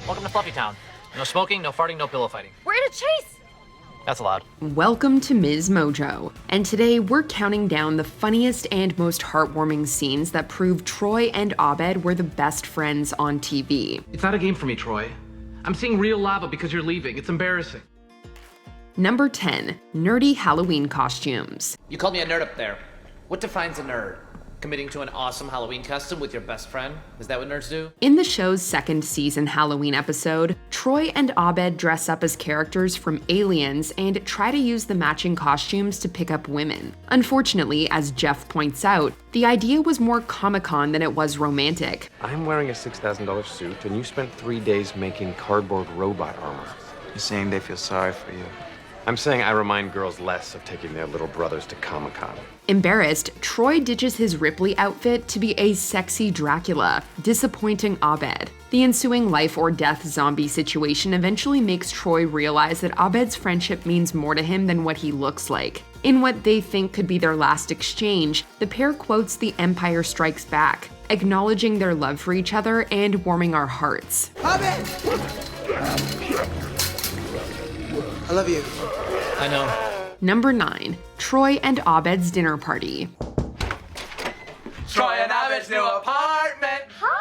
Welcome to Fluffy Town. No smoking, no farting, no pillow fighting. We're in a chase! That's allowed. Welcome to MsMojo, and today we're counting down the funniest and most heartwarming scenes that prove Troy and Abed were the best friends on TV. It's not a game for me, Troy. I'm seeing real lava because you're leaving. It's embarrassing. Number 10, nerdy Halloween costumes. You called me a nerd up there. What defines a nerd? Committing to an awesome Halloween costume with your best friend? Is that what nerds do? In the show's second season Halloween episode, Troy and Abed dress up as characters from Aliens and try to use the matching costumes to pick up women. Unfortunately, as Jeff points out, the idea was more Comic-Con than it was romantic. I'm wearing a $6,000 suit, and you spent 3 days making cardboard robot armor. You're saying they feel sorry for you. I'm saying I remind girls less of taking their little brothers to Comic-Con. Embarrassed, Troy ditches his Ripley outfit to be a sexy Dracula, disappointing Abed. The ensuing life or death zombie situation eventually makes Troy realize that Abed's friendship means more to him than what he looks like. In what they think could be their last exchange, the pair quotes The Empire Strikes Back, acknowledging their love for each other and warming our hearts. Abed! I love you. I know. Number 9, Troy and Abed's dinner party. Troy and Abed's new apartment! Hi!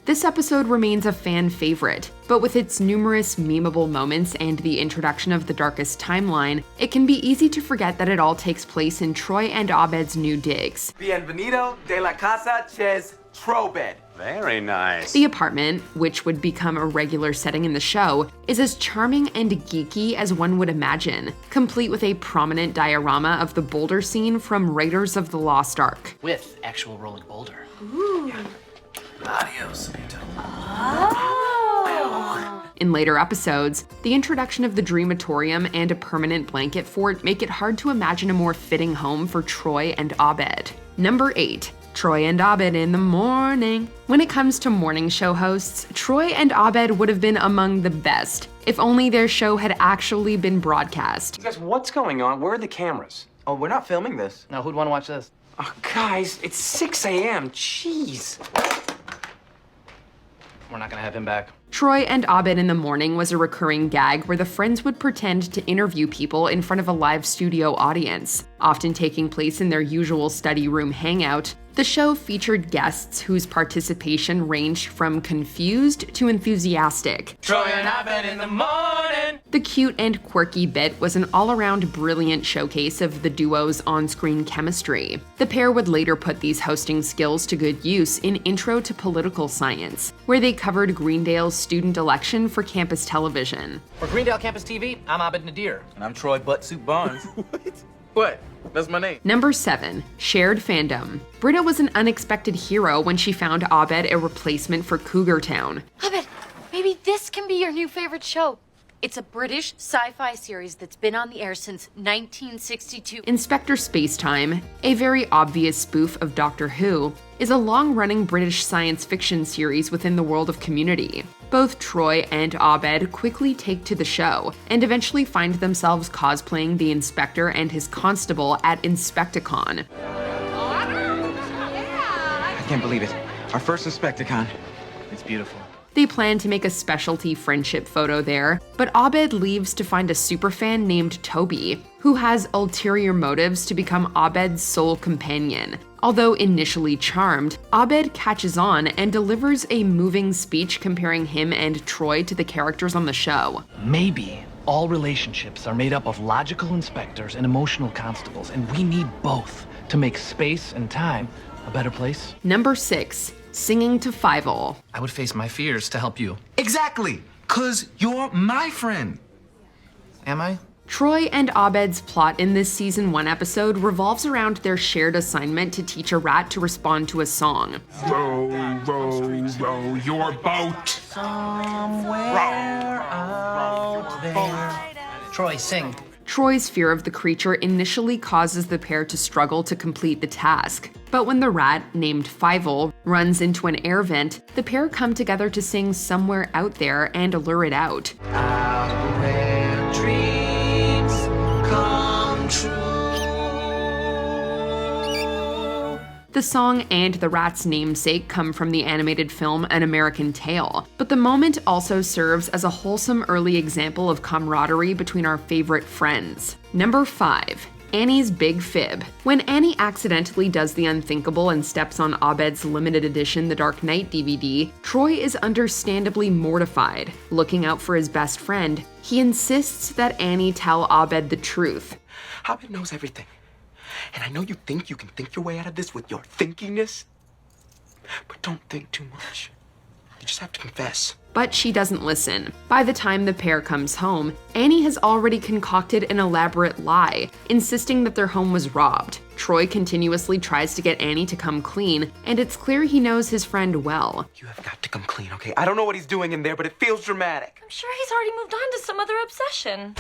This episode remains a fan favorite, but with its numerous memeable moments and the introduction of the darkest timeline, it can be easy to forget that it all takes place in Troy and Abed's new digs. Bienvenido de la casa ches Trobed. Very nice. The apartment, which would become a regular setting in the show, is as charming and geeky as one would imagine, complete with a prominent diorama of the boulder scene from Raiders of the Lost Ark. With actual rolling boulder. Ooh. Adios, Vito. Oh. In later episodes, the introduction of the Dreamatorium and a permanent blanket fort make it hard to imagine a more fitting home for Troy and Abed. Number 8. Troy and Abed in the morning. When it comes to morning show hosts, Troy and Abed would have been among the best, if only their show had actually been broadcast. Guys, what's going on? Where are the cameras? Oh, we're not filming this. Now, who'd want to watch this? Oh, guys, it's 6 a.m. Jeez. We're not gonna have him back. Troy and Abed in the morning was a recurring gag where the friends would pretend to interview people in front of a live studio audience, often taking place in their usual study room hangout. The show featured guests whose participation ranged from confused to enthusiastic. Troy and Abed in the morning! The cute and quirky bit was an all-around brilliant showcase of the duo's on-screen chemistry. The pair would later put these hosting skills to good use in Intro to Political Science, where they covered Greendale's student election for campus television. For Greendale Campus TV, I'm Abed Nadir. And I'm Troy Buttsuit Barnes. What? That's my name. Number 7, shared fandom. Britta was an unexpected hero when she found Abed a replacement for Cougar Town. Abed, maybe this can be your new favorite show. It's a British sci-fi series that's been on the air since 1962. Inspector Spacetime, a very obvious spoof of Doctor Who, is a long-running British science fiction series within the world of Community. Both Troy and Abed quickly take to the show, and eventually find themselves cosplaying the Inspector and his constable at Inspecticon. I can't believe it. Our first Inspecticon. It's beautiful. They plan to make a specialty friendship photo there, but Abed leaves to find a superfan named Toby, who has ulterior motives to become Abed's sole companion. Although initially charmed, Abed catches on and delivers a moving speech comparing him and Troy to the characters on the show. Maybe all relationships are made up of logical inspectors and emotional constables, and we need both to make space and time a better place. Number 6, singing to Fievel. I would face my fears to help you. Exactly, 'cause you're my friend. Am I? Troy and Abed's plot in this season 1 episode revolves around their shared assignment to teach a rat to respond to a song. Row, row, row your boat. Somewhere out there. Troy, sing. Troy's fear of the creature initially causes the pair to struggle to complete the task. But when the rat, named Fievel, runs into an air vent, the pair come together to sing Somewhere Out There and lure it out. Out where dreams come true. The The song and the rat's namesake come from the animated film An American Tail, but the moment also serves as a wholesome early example of camaraderie between our favorite friends. Number 5. Annie's Big FIB. When Annie accidentally does the unthinkable and steps on Abed's limited edition The Dark Knight DVD, Troy is understandably mortified. Looking out for his best friend, he insists that Annie tell Abed the truth. Abed knows everything. And I know you think you can think your way out of this with your thinkiness. But don't think too much. You just have to confess. But she doesn't listen. By the time the pair comes home, Annie has already concocted an elaborate lie, insisting that their home was robbed. Troy continuously tries to get Annie to come clean, and it's clear he knows his friend well. You have got to come clean, okay? I don't know what he's doing in there, but it feels dramatic. I'm sure he's already moved on to some other obsession.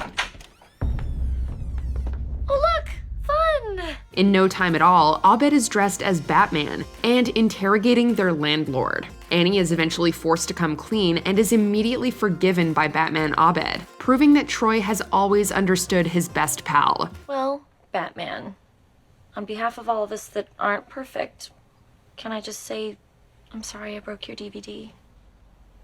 Oh, look! Fun! In no time at all, Abed is dressed as Batman and interrogating their landlord. Annie is eventually forced to come clean and is immediately forgiven by Batman Abed, proving that Troy has always understood his best pal. Well, Batman, on behalf of all of us that aren't perfect, can I just say, I'm sorry I broke your DVD?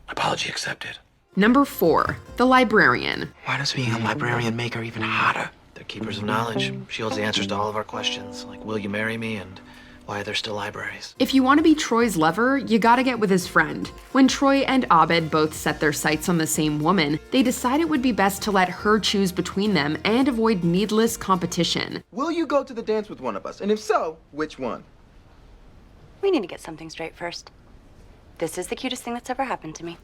Apology accepted. Number 4. The Librarian. Why does being a librarian make her even hotter? They're keepers of knowledge. She holds the answers to all of our questions, like will you marry me and why are there still libraries? If you want to be Troy's lover, you gotta get with his friend. When Troy and Abed both set their sights on the same woman, they decide it would be best to let her choose between them and avoid needless competition. Will you go to the dance with one of us? And if so, which one? We need to get something straight first. This is the cutest thing that's ever happened to me.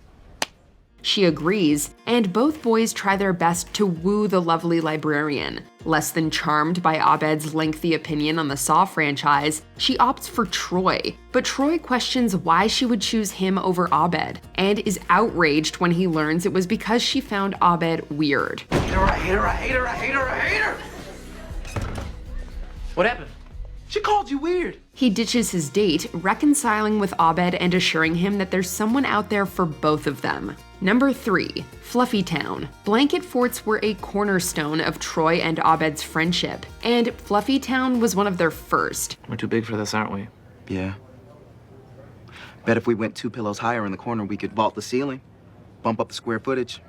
She agrees, and both boys try their best to woo the lovely librarian. Less than charmed by Abed's lengthy opinion on the Saw franchise, she opts for Troy. But Troy questions why she would choose him over Abed, and is outraged when he learns it was because she found Abed weird. Hate her, I hate her, I hate her, I hate her, I hate her! What happened? She called you weird. He ditches his date, reconciling with Abed and assuring him that there's someone out there for both of them. Number 3. Fluffy Town. Blanket forts were a cornerstone of Troy and Abed's friendship, and Fluffy Town was one of their first. We're too big for this, aren't we? Yeah. Bet if we went 2 pillows higher in the corner, we could vault the ceiling, bump up the square footage,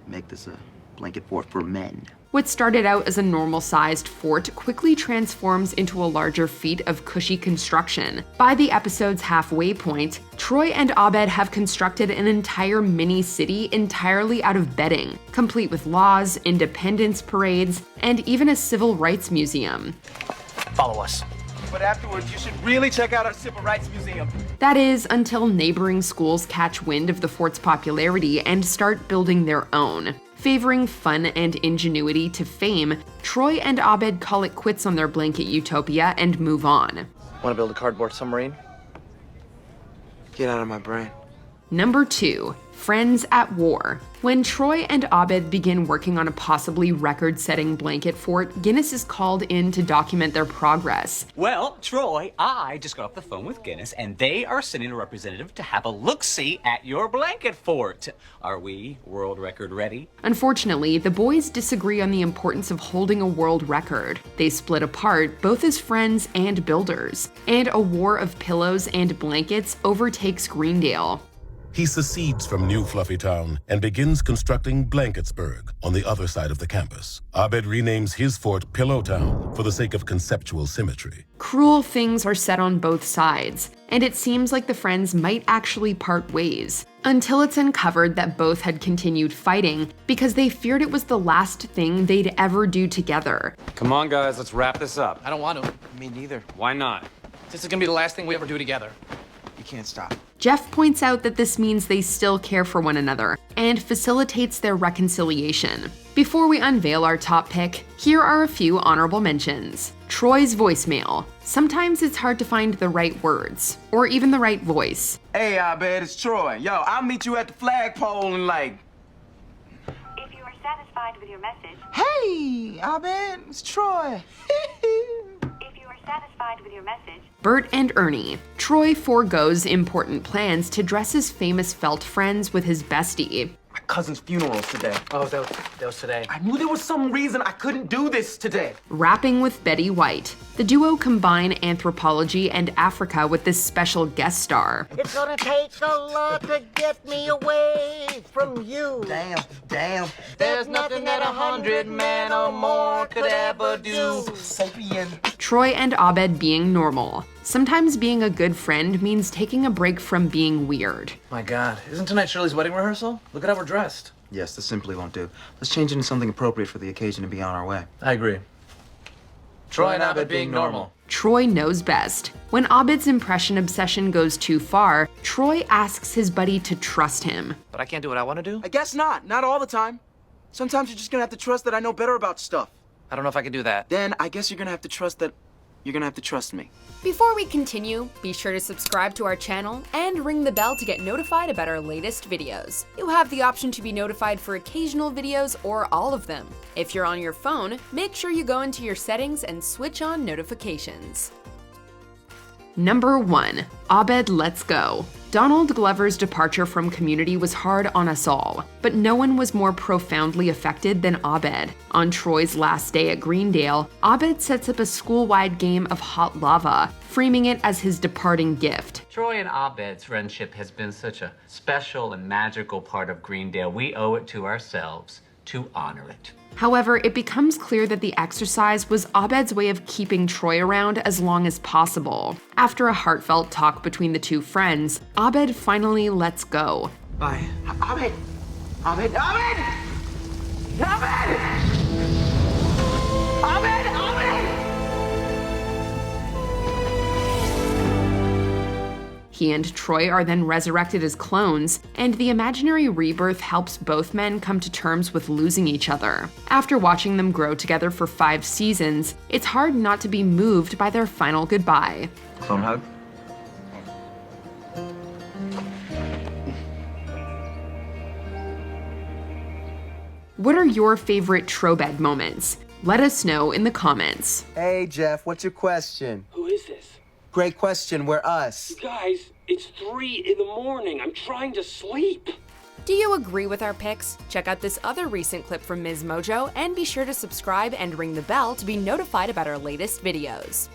make this a blanket fort for men. What started out as a normal-sized fort quickly transforms into a larger feat of cushy construction. By the episode's halfway point, Troy and Abed have constructed an entire mini-city entirely out of bedding, complete with laws, independence parades, and even a civil rights museum. Follow us. But afterwards, you should really check out our Civil Rights Museum. That is, until neighboring schools catch wind of the fort's popularity and start building their own. Favoring fun and ingenuity to fame, Troy and Abed call it quits on their blanket utopia and move on. Want to build a cardboard submarine? Get out of my brain. Number 2. Friends at War. When Troy and Abed begin working on a possibly record-setting blanket fort, Guinness is called in to document their progress. Well, Troy, I just got off the phone with Guinness, and they are sending a representative to have a look-see at your blanket fort. Are we world record ready? Unfortunately, the boys disagree on the importance of holding a world record. They split apart, both as friends and builders, and a war of pillows and blankets overtakes Greendale. He secedes from New Fluffy Town and begins constructing Blanketsburg on the other side of the campus. Abed renames his fort Pillow Town for the sake of conceptual symmetry. Cruel things are said on both sides, and it seems like the friends might actually part ways, until it's uncovered that both had continued fighting because they feared it was the last thing they'd ever do together. Come on, guys, let's wrap this up. I don't want to. Me neither. Why not? This is gonna be the last thing we ever do together. You can't stop. Jeff points out that this means they still care for one another and facilitates their reconciliation. Before we unveil our top pick, here are a few honorable mentions. Troy's voicemail. Sometimes it's hard to find the right words, or even the right voice. Hey, Abed, it's Troy. Yo, I'll meet you at the flagpole in like... If you are satisfied with your message... Hey, Abed, it's Troy. If you are satisfied with your message... Bert and Ernie. Troy forgoes important plans to dress his famous felt friends with his bestie. I cousin's funerals today. Oh, that was today. I knew there was some reason I couldn't do this today. Rapping with Betty White. The duo combine anthropology and Africa with this special guest star. It's gonna take a lot to get me away from you. Damn. There's nothing that 100 men or more could ever do. Sapien. Troy and Abed being normal. Sometimes being a good friend means taking a break from being weird. My God, isn't tonight Shirley's wedding rehearsal? Look at how we're dressed. Yes, this simply won't do. Let's change into something appropriate for the occasion and be on our way. I agree. Troy and Abed being normal. Troy knows best. When Abed's impression obsession goes too far, Troy asks his buddy to trust him. But I can't do what I want to do? I guess not. Not all the time. Sometimes you're just gonna have to trust that I know better about stuff. I don't know if I can do that. Then I guess you're gonna have to trust that you're gonna have to trust me. Before we continue, be sure to subscribe to our channel and ring the bell to get notified about our latest videos. You have the option to be notified for occasional videos or all of them. If you're on your phone, make sure you go into your settings and switch on notifications. Number 1. Abed Lets Go. Donald Glover's departure from Community was hard on us all, but no one was more profoundly affected than Abed. On Troy's last day at Greendale, Abed sets up a school-wide game of hot lava, framing it as his departing gift. Troy and Abed's friendship has been such a special and magical part of Greendale. We owe it to ourselves to honor it. However, it becomes clear that the exercise was Abed's way of keeping Troy around as long as possible. After a heartfelt talk between the two friends, Abed finally lets go. Bye. Abed! Abed! Abed! Abed! Abed! Abed! He and Troy are then resurrected as clones, and the imaginary rebirth helps both men come to terms with losing each other. After watching them grow together for 5 seasons, it's hard not to be moved by their final goodbye. Clone hug? What are your favorite Trobed moments? Let us know in the comments. Hey, Jeff, what's your question? Who is this? Great question, we're us. You guys, it's 3 in the morning. I'm trying to sleep. Do you agree with our picks? Check out this other recent clip from MsMojo and be sure to subscribe and ring the bell to be notified about our latest videos.